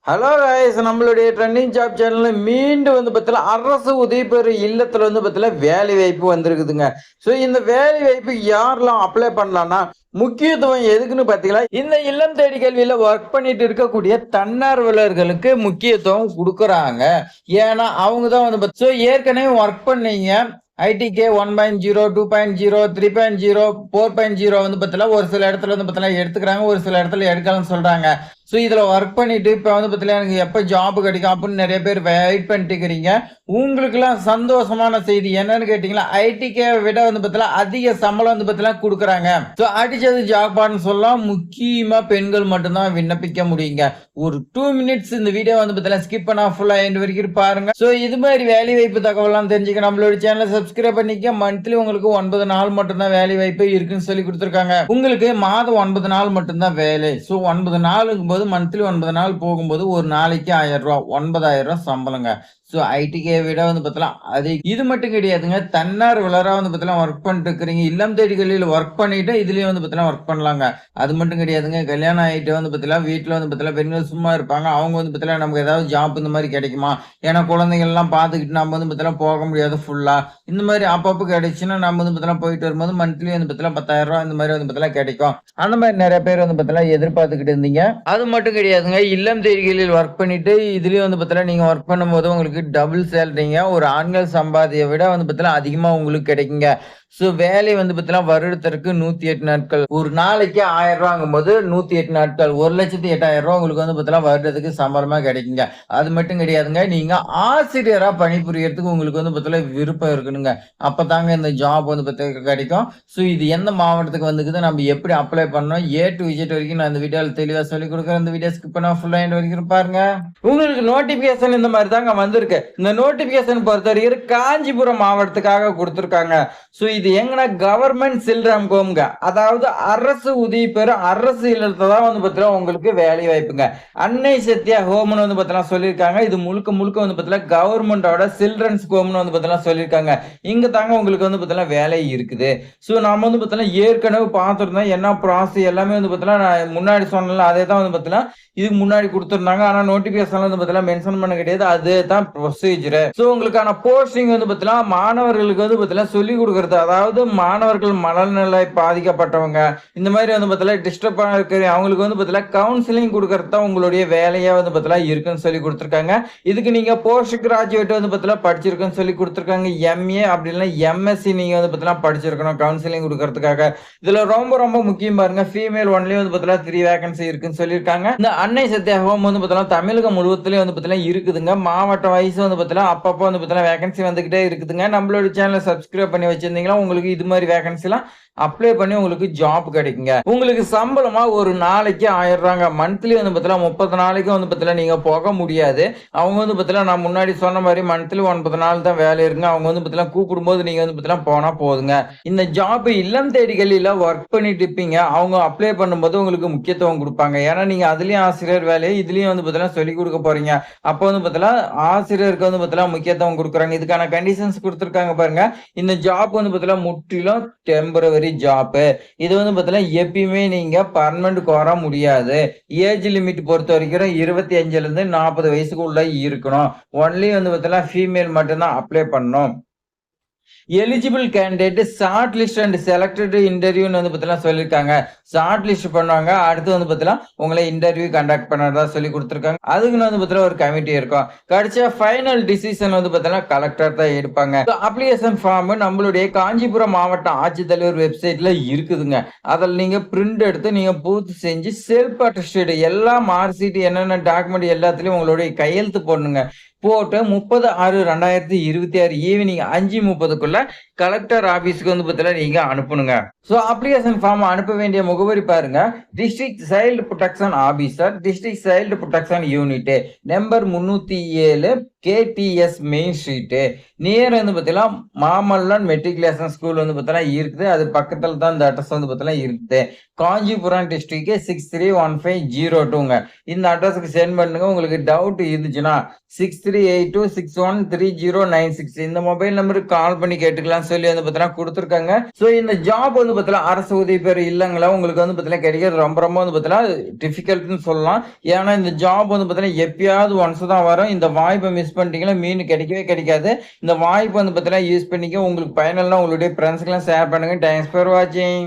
Hello guys நம்மளுடைய trending job சேனல்ல மீண்டும் பார்த்தீங்கன்னா அரசு உதவி பெறும் இல்லத்துல பார்த்தீங்கன்னா வேலை வாய்ப்பு வந்திருக்குதுங்க. ஸோ இந்த வேலை வாய்ப்பு யாரெல்லாம் அப்ளை பண்ணலாம்னா முக்கியத்துவம் எதுக்குன்னு பார்த்தீங்கன்னா இந்த இல்லம் தேடி கல்வியில ஒர்க் பண்ணிட்டு இருக்கக்கூடிய தன்னார்வலர்களுக்கு முக்கியத்துவம் கொடுக்குறாங்க. ஏன்னா அவங்க தான் ஸோ ஏற்கனவே ஒர்க் பண்ணீங்க ஐடிகே 1.0 2.0 3.0 4.0 பார்த்தீங்கன்னா ஒரு சில இடத்துல பார்த்தீங்கன்னா எடுத்துக்கிறாங்க, ஒரு சில இடத்துல எடுக்கலன்னு சொல்றாங்க. ஸோ இதில் ஒர்க் பண்ணிட்டு இப்போ பார்த்தீங்கன்னா எனக்கு எப்போ ஜாப் கிடைக்கும் அப்படின்னு நிறைய பேர் வெயிட் பண்ணிட்டு இருக்கிறீங்க. உங்களுக்குலாம் சந்தோஷமான செய்தி என்னன்னு கேட்டிங்கன்னா ஐடிகே விட பார்த்தீங்கன்னா அதிக சம்பளம் பார்த்தீங்கன்னா கொடுக்குறாங்க. ஸோ அடிச்சது ஜாப்பான்னு சொல்லலாம். முக்கியமாக பெண்கள் மட்டும்தான் விண்ணப்பிக்க முடியுங்க. ஒரு 2 மினிட்ஸ் இந்த வீடியோ பார்த்தீங்கன்னா ஸ்கிப் பண்ணா ஃபுல்லாக எண்ட் வரைக்கும் பாருங்க. ஸோ இது மாதிரி வேலை வாய்ப்பு தகவலாம் தெரிஞ்சுக்க நம்மளோட சேனலை சப்ஸ்கிரைப் பண்ணிக்க. மந்த்லி உங்களுக்கு 9 நாள் மட்டும்தான் வேலை வாய்ப்பு இருக்குன்னு சொல்லி கொடுத்துருக்காங்க. உங்களுக்கு மாதம் 9 நாள் மட்டும்தான் வேலை. ஸோ 9 நாளுக்கும் மந்த்லி 9 நாள் போகும்போது ஒரு நாளைக்கு 1000 ரூபாய் 9000 சம்பளங்க. ஸோ ஐடிகே விட பார்த்தலாம் அது இது மட்டும் கிடையாதுங்க. தன்னார்வலராக பார்த்தலாம் ஒர்க் பண்ணிட்டு இருக்கிறீங்க. இல்லம் தேடிகளில் ஒர்க் பண்ணிட்டு இதுலயும் பார்த்தலாம் ஒர்க் பண்ணலாங்க. அது மட்டும் கிடையாதுங்க. கல்யாணம் ஆகிட்டு பார்த்தலாம் வீட்டில் பார்த்தலாம் பெண்கள் சும்மா இருப்பாங்க. அவங்க பார்த்தலாம் நமக்கு ஏதாவது ஜாப் இந்த மாதிரி கிடைக்குமா, ஏன்னா குழந்தைங்கள்லாம் பார்த்துக்கிட்டு நம்ம பார்த்தலாம் போக முடியாது ஃபுல்லா. இந்த மாதிரி அப்பப்போ கிடைச்சுன்னா நம்ம பார்த்தலாம் போயிட்டு வரும்போது மந்த்லி பார்த்தலாம் 10,000 ரூபாய் இந்த மாதிரி பார்த்தலாம் கிடைக்கும். அந்த மாதிரி நிறைய பேர் பார்த்தலாம் எதிர்பார்த்துக்கிட்டு இருந்தீங்க. அது மட்டும் கிடையாதுங்க. இல்லம் தேடிகளில் ஒர்க் பண்ணிட்டு இதுலயும் பார்த்தலாம் நீங்க ஒர்க் பண்ணும்போது உங்களுக்கு டபுள் சேலரிங்க. ஒரு ஆண்கள் சம்பாதியை விட பார்த்தீங்கன்னா அதிகமா உங்களுக்கு கிடைக்குங்க. ஸோ வேலை பார்த்தீங்கன்னா வருடத்திற்கு 108 நாட்கள். ஒரு நாளைக்கு 1000 ரூபாங்கும் போது 108 நாட்கள் 1,08,000 ரூபாய் உங்களுக்கு பார்த்தீங்கன்னா வருடத்துக்கு சம்பளமா கிடைக்குங்க. அது மட்டும் கிடையாதுங்க. நீங்க ஆசிரியரா பணிபுரியறதுக்கு உங்களுக்கு பார்த்தீங்கன்னா விருப்பம் இருக்கணுங்க. அப்பதாங்க இந்த ஜாப் பார்த்தீங்கன்னா கிடைக்கும். ஸோ இது எந்த மாவட்டத்துக்கு வந்துக்குது, நம்ம எப்படி அப்ளை பண்ணணும், A to Z வரைக்கும் நான் இந்த வீடியோவில் தெளிவாக சொல்லி கொடுக்குறேன். இந்த வீடியோ ஸ்கிப் பண்ணா ஃபுல்லா எண்ட் வரைக்கும் பாருங்க. உங்களுக்கு நோட்டிபிகேஷன் இந்த மாதிரி தாங்க வந்திருக்கு. இந்த நோட்டிபிகேஷன் பொறுத்த வரைக்கும் காஞ்சிபுரம் மாவட்டத்துக்காக கொடுத்துருக்காங்க. ஸோ இது எங்கன்னா கவர்மெண்ட் சில்ட்ரன் ஹோம்ங்க, அதாவது அரசு உதவி பெறும் அரசு இல்லத்தை தான் பார்த்தீங்கன்னா உங்களுக்கு வேலை வாய்ப்புங்க. அன்னை சத்யா ஹோம்னு பார்த்தீங்கன்னா சொல்லியிருக்காங்க. இது முழுக்க முழுக்க பார்த்தீங்கன்னா கவர்மெண்டோட சில்ட்ரன்ஸ் ஹோம்னு பார்த்தீங்கன்னா சொல்லியிருக்காங்க. இங்க தாங்க உங்களுக்கு பார்த்தீங்கன்னா வேலை இருக்குது. ஸோ நம்ம பார்த்தீங்கன்னா ஏற்கனவே பார்த்துருந்தோம் என்ன ப்ராசஸ் எல்லாமே பார்த்தீங்கன்னா நான் முன்னாடி சொன்னல அதே தான் பார்த்தீங்கன்னா இதுக்கு முன்னாடி கொடுத்துருந்தாங்க. ஆனா நோட்டிபிகேஷன் பார்த்தீங்கன்னா மென்ஷன் பண்ண கிடையாது. அதே தான் ப்ரொசீஜர். ஸோ உங்களுக்கான போஸ்டிங் பார்த்தீங்கன்னா மாணவர்களுக்கு பார்த்தீங்கன்னா சொல்லி கொடுக்கறது, அதாவது மாணவர்கள் மனநிலை பாதிக்கப்பட்டவங்க இந்த மாதிரி பார்த்தீங்கன்னா டிஸ்டர்பா இருக்கிற அவங்களுக்கு பார்த்தீங்கன்னா கவுன்சிலிங் கொடுக்கறது தான் உங்களுடைய வேலையா பார்த்தீங்கன்னா இருக்குன்னு சொல்லி கொடுத்துருக்காங்க. இதுக்கு நீங்க போஸ்ட் கிராஜுவேட் பார்த்தீங்கன்னா படிச்சிருக்குன்னு சொல்லி கொடுத்துருக்காங்க. MA அப்படி இல்லைன்னா MSc நீங்க பார்த்தீங்கன்னா படிச்சிருக்கணும் கவுன்சிலிங் கொடுக்கறதுக்காக. இதுல ரொம்ப ரொம்ப முக்கியம் பாருங்க, ஃபீமேல் ஒன்லி பார்த்தீங்கன்னா 3 வேகன்சி இருக்குன்னு சொல்லியிருக்காங்க. இந்த அன்னை சத்யா ஹோம் பார்த்தீங்கன்னா தமிழகம் முழுவதுலயும் பார்த்தீங்கன்னா இருக்குதுங்க. மாவட்ட வயசு பார்த்தீங்கன்னா அப்பப்போ பார்த்தீங்கன்னா வேகன்சி வந்துகிட்டே இருக்குதுங்க. நம்மளோட சேனலை சப்ஸ்கிரைப் பண்ணி வச்சிருந்தீங்கன்னா உங்களுக்கு இது மாதிரி வேகன்சிலாம் அப்ளை பண்ணி உங்களுக்கு ஜாப் கிடைக்குங்க. உங்களுக்கு சம்பளமா ஒரு நாளைக்கு 1000 ரூபாங்க. மந்த்லி பார்த்தீங்கன்னா 30 நாளைக்கு பார்த்தீங்கன்னா நீங்க போக முடியாது. அவங்க பார்த்தீங்கன்னா நான் முன்னாடி சொன்ன மாதிரி மந்த்லி 9 நாள் தான் வேலை இருக்குங்க. அவங்க பார்த்தீங்கன்னா கூப்பிடும்போது நீங்க பார்த்தீங்கன்னா போனா போதுங்க. இந்த ஜாப் இல்லம் தேடிகளில் ஒர்க் பண்ணிட்டு இருப்பீங்க. அவங்க அப்ளை பண்ணும்போது உங்களுக்கு முக்கியத்துவம் கொடுப்பாங்க. ஏன்னா நீங்க அதுலயும் ஆசிரியர் வேலையை இதுலயும் பார்த்தீங்கன்னா சொல்லி கொடுக்க போறீங்க. அப்போ பார்த்தீங்கன்னா ஆசிரியருக்கு பார்த்தீங்கன்னா முக்கியத்துவம் கொடுக்குறாங்க. இதுக்கான கண்டிஷன்ஸ் கொடுத்துருக்காங்க பாருங்க. இந்த ஜாப் பார்த்தீங்கன்னா முற்றிலும் டெம்பரவரி ஜாப். இது பார்த்தீங்கன்னா எப்பயுமே நீங்க பர்மனன்ட் வர முடியாது. ஏஜ் லிமிட் பொறுத்த வரைக்கும் 25ல இருந்து 40 வயசுக்குள்ள இருக்கணும். ஒன்லி பார்த்தீங்கன்னா ஃபீமேல் மட்டும்தான் அப்ளை பண்ணணும். Eligible candidate short list and selected இன்டர்வியூன்னு பார்த்தீங்கன்னா சொல்லியிருக்காங்க. ஷார்ட் லிஸ்ட் பண்ணுவாங்க, அடுத்து பார்த்தீங்கன்னா உங்களை இன்டர்வியூ கண்டக்ட் பண்ணறதா சொல்லி கொடுத்துருக்காங்க. அதுக்குன்னு பார்த்தீங்கன்னா ஒரு கமிட்டி இருக்கும். கடைசியா ஃபைனல் டிசிஷன் பார்த்தீங்கன்னா கலெக்டர் தான் எடுப்பாங்க. அப்ளிகேஷன் ஃபார்ம் நம்மளுடைய காஞ்சிபுரம் மாவட்ட ஆட்சித்தலைவர் வெப்சைட்ல இருக்குதுங்க. அதில் நீங்க பிரிண்ட் எடுத்து நீங்க பூர்த்தி செஞ்சு செல்ஃப் அட்டஸ்டட் எல்லா மார்க் ஷீட் என்னென்ன டாக்குமெண்ட் எல்லாத்துலயும் உங்களுடைய கையெழுத்து போடணுங்க. போட்டு 30/6/2026 ஈவினிங் 5:30க்குள்ள கலெக்டர் ஆபீஸ்க்கு பார்த்தீங்கன்னா நீங்க அனுப்பணுங்க. ஸோ அப்ளிகேஷன் ஃபார்ம் அனுப்ப வேண்டிய முகவரி பாருங்க. District child protection officer, district child protection unit, number 307, KTS main street, near பார்த்தீங்கன்னா மாமல்லன் மெட்ரிகுலேஷன் ஸ்கூல் பார்த்தீங்கன்னா இருக்குது. அது பக்கத்துல தான் இந்த அட்ரஸ் பார்த்தீங்கன்னா இருக்குது. காஞ்சிபுரம் டிஸ்ட்ரிக்ட் 631502ங்க. இந்த அட்ரஸுக்கு சென்ட் பண்ணுங்க. உங்களுக்கு டவுட் இருந்துச்சுன்னா 6382613096 இந்த மொபைல் நம்பருக்கு கால் பண்ணி கேட்டுக்கலாம். சொல்லி வந்து பார்த்தீங்கன்னா குடுத்துருக்காங்க. ஸோ இந்த ஜாப் வந்து பார்த்தீங்கன்னா, அரசு உதவி பெறும் இல்லங்கள உங்களுக்கு வந்து பார்த்தீங்கன்னா கிடைக்கிறது ரொம்ப ரொம்ப வந்து பார்த்தீங்கன்னா டிஃபிகல்ட்ன்னு சொல்லலாம். ஏன்னா இந்த ஜாப் வந்து பார்த்தீங்கன்னா எப்பயாவது ஒன்ஸ் தான் வரும். இந்த வாய்ப்ப மிஸ் பண்ணிட்டீங்கன்னா மீண்டும் கிடைக்கவே கிடைக்காது. இந்த வாய்ப்பு வந்து பார்த்தீங்கன்னா யூஸ் பண்ணிக்க உங்களுக்கு பயனுள்ள உங்களுடைய ஃப்ரெண்ட்ஸ்க்குலாம் ஷேர் பண்ணுங்க. தேங்க்ஸ் ஃபார் வாட்சிங்.